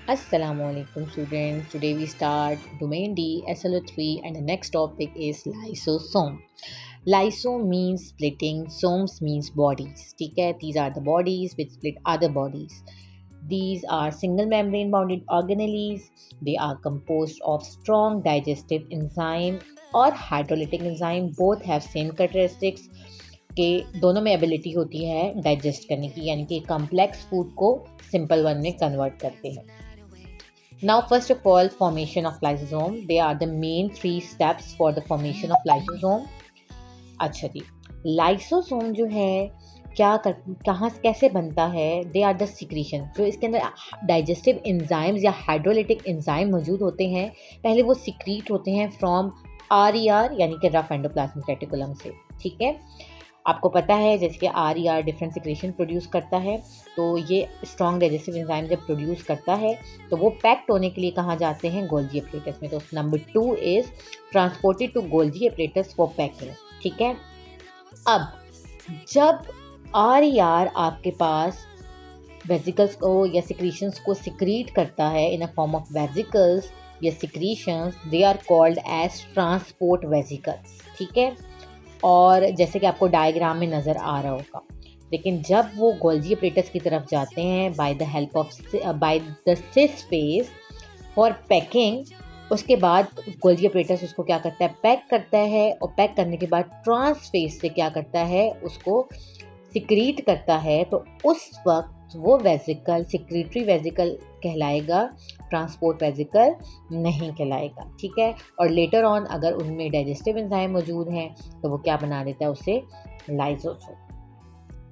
Assalamualaikum students. Today we start domain D, SLO3 and the next topic is lysosome. Lysome means splitting, somes means bodies. ठीक है, these are the bodies which split other bodies. These are single membrane bounded organelles. They are composed of strong digestive enzyme और hydrolytic enzyme. Both have same characteristics के दोनों में ability होती है digest करने की, यानी कि कॉम्प्लेक्स फूड को सिंपल वन में कन्वर्ट करते हैं. Now, first of all, formation of lysosome. They are the main three steps for the formation of lysosome. अच्छा जी, लाइसोसोम जो है कहाँ कैसे बनता है. They are the secretion. जो इसके अंदर डाइजेस्टिव एंजाइम्स या हाइड्रोलिटिक एंजाइम मौजूद होते हैं, पहले वो सिक्रीट होते हैं फ्रॉम RER यानी कि रफ एंडोप्लाज्मिक रेटिकुलम से. ठीक है, आपको पता है जैसे कि RER डिफरेंट सिक्रेशन प्रोड्यूस करता है, तो ये स्ट्रॉन्ग डाइजेस्टिव एंजाइम जब प्रोड्यूस करता है तो वो पैक्ड होने के लिए कहाँ जाते हैं, गोल्जी एपरेटस में. तो number 2 is transported to Golgi apparatus for packing. ठीक है, अब जब RER आपके पास वेजिकल्स को या सिक्रीशंस को सिक्रीट करता है in a form of vesicles या secretions, they are called as transport vesicles. ठीक है, और जैसे कि आपको डायग्राम में नज़र आ रहा होगा, लेकिन जब वो गोल्जी एपरेटस की तरफ जाते हैं by the cis phase for packing, उसके बाद गोल्जी एपरेटस उसको क्या करता है, पैक करता है, और पैक करने के बाद ट्रांस फेज से क्या करता है, उसको सिक्रीट करता है. तो उस वक्त वो वेजिकल सिक्रीटरी वेजिकल कहलाएगा, ट्रांसपोर्ट वेजिकल नहीं कहलाएगा. ठीक है, और लेटर ऑन अगर उनमें डाइजेस्टिव एंजाइम मौजूद हैं तो वो क्या बना देता है, उसे लाइसोसोम.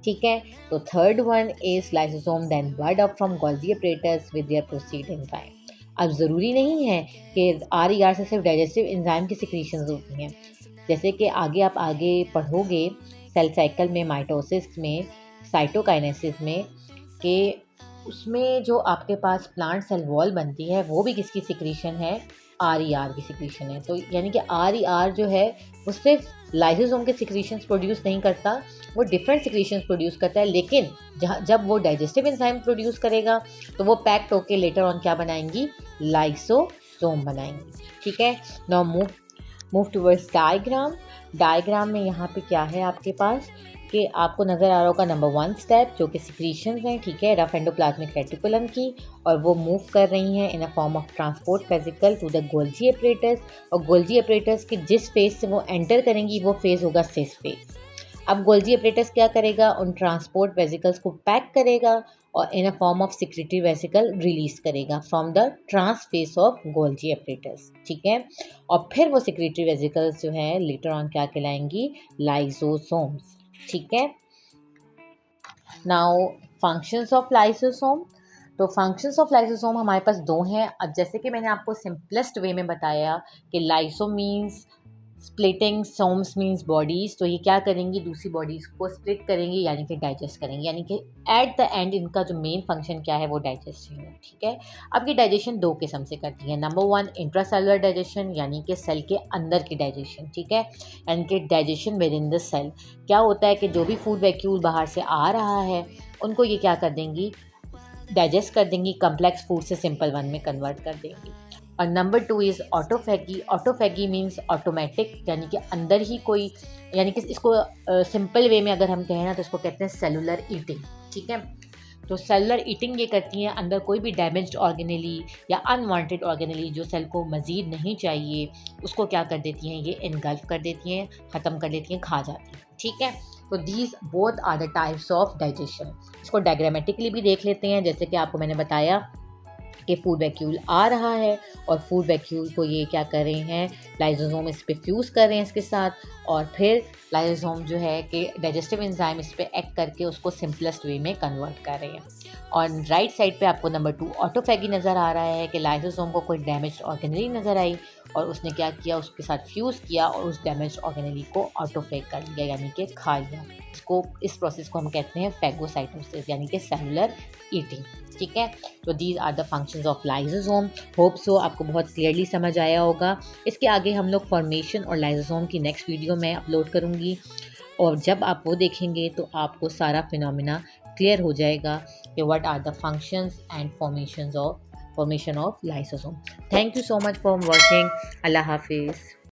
ठीक है, तो third one is lysosome then bud up from Golgi apparatus with their proceed enzyme. अब ज़रूरी नहीं है कि RER से सिर्फ डाइजेस्टिव एंजाइम की सिक्रीशंस होती हैं. जैसे कि आगे पढ़ोगे सेल साइकिल में, माइटोसिस में, साइटोकाइनेसिस में, कि उसमें जो आपके पास प्लांट सेल वॉल बनती है वो भी किसकी सिक्रीशन है, RER की सिक्रीशन है. तो यानी कि RER जो है वो सिर्फ लाइसोसोम के सिक्रीशंस प्रोड्यूस नहीं करता, वो डिफरेंट सिक्रीशंस प्रोड्यूस करता है. लेकिन जब वो डाइजेस्टिव एंजाइम प्रोड्यूस करेगा तो वो पैक्ड होके लेटर ऑन क्या बनाएंगी, लाइसोसोम बनाएंगी. ठीक है, नाउ मूव टूवर्ड्स डायग्राम में यहाँ पे क्या है आपके पास, कि आपको नज़र आ रहा होगा नंबर 1 स्टेप जो कि सिक्रीशंस हैं. ठीक है, रफ एंडोप्लाज्मिक रेटिकुलम की, और वो मूव कर रही हैं in a form of transport vesicle to the Golgi apparatus. और गोल्जी एपरेटस की जिस फेज से वो एंटर करेंगी वो फेज होगा सिस फेज. अब गोल्जी एपरेटस क्या करेगा, उन ट्रांसपोर्ट वेजिकल्स को पैक करेगा और in a form of secretory vesicle release करेगा from the trans face of Golgi apparatus. ठीक है, और फिर वो सिक्रेटरी वेसिकल्स जो है लेटर ऑन क्या कहलाएंगी, लाइसोसोम्स. ठीक है, नाउ फंक्शंस ऑफ लाइसोसोम. तो फंक्शंस ऑफ लाइसोसोम हमारे पास दो हैं. अब जैसे कि मैंने आपको सिंपलेस्ट वे में बताया कि lyso means splitting, somes means bodies. तो ये क्या करेंगी, दूसरी बॉडीज़ को स्प्लिट करेंगी यानी कि डाइजेस्ट करेंगी, यानी कि एट द एंड इनका जो मेन फंक्शन क्या है वो डाइजेस्टिंग है. ठीक है, अब ये डाइजेशन दो किस्म से करती है. नंबर 1 इंट्रासेलुलर डाइजेशन, यानी कि सेल के अंदर की डाइजेशन. ठीक है, यानी कि digestion within the cell. क्या होता है कि जो भी फूड वैक्यूल बाहर से आ रहा है उनको ये क्या कर देंगी, डाइजेस्ट कर देंगी, कम्प्लेक्स फूड से सिंपल वन में कन्वर्ट कर देंगी. और number 2 is autophagy. Autophagy means automatic, यानी कि अंदर ही कोई, यानी कि इसको सिंपल वे में अगर हम कहें ना तो इसको कहते हैं सेलुलर ईटिंग. ठीक है, तो सेलुलर ईटिंग ये करती हैं, अंदर कोई भी डैमेज्ड ऑर्गेनेली या अनवांटेड ऑर्गेनेली जो सेल को मज़ीद नहीं चाहिए उसको क्या कर देती हैं, ये इनगल्फ कर देती हैं, ख़त्म कर देती हैं, खा जाती हैं. ठीक है, तो these both are the types of digestion. इसको डायग्रामेटिकली भी देख लेते हैं. जैसे कि आपको मैंने बताया कि फूड वैक्यूल आ रहा है और फूड वैक्यूल को ये क्या कर रहे हैं, लाइसोसोम इस पे फ्यूज़ कर रहे हैं इसके साथ, और फिर लाइसोसोम जो है कि डाइजेस्टिव एंजाइम इस पे एक्ट करके उसको सिंपलेस्ट वे में कन्वर्ट कर रहे हैं. और राइट साइड पे आपको नंबर 2 ऑटोफैगी नज़र आ रहा है कि लाइसोसोम को कोई डैमेज ऑर्गेनली नज़र आई और उसने क्या किया, उसके साथ फ्यूज़ किया और उस डैमेज ऑर्गेनली को ऑटोफैग कर लिया, यानी कि खा लिया. इस प्रोसेस को हम कहते हैं फैगोसाइटोसिस, यानी कि सेलुलर ईटिंग. ठीक है, तो these are the functions of lysosome. Hope so आपको बहुत क्लियरली समझ आया होगा. इसके आगे हम लोग फॉर्मेशन और लाइसोसोम की नेक्स्ट वीडियो में अपलोड करूँगी, और जब आप वो देखेंगे तो आपको सारा फिनोमिना क्लियर हो जाएगा कि what are the functions and formations of formation of lysosome. Thank you so much for watching. Allah Hafiz.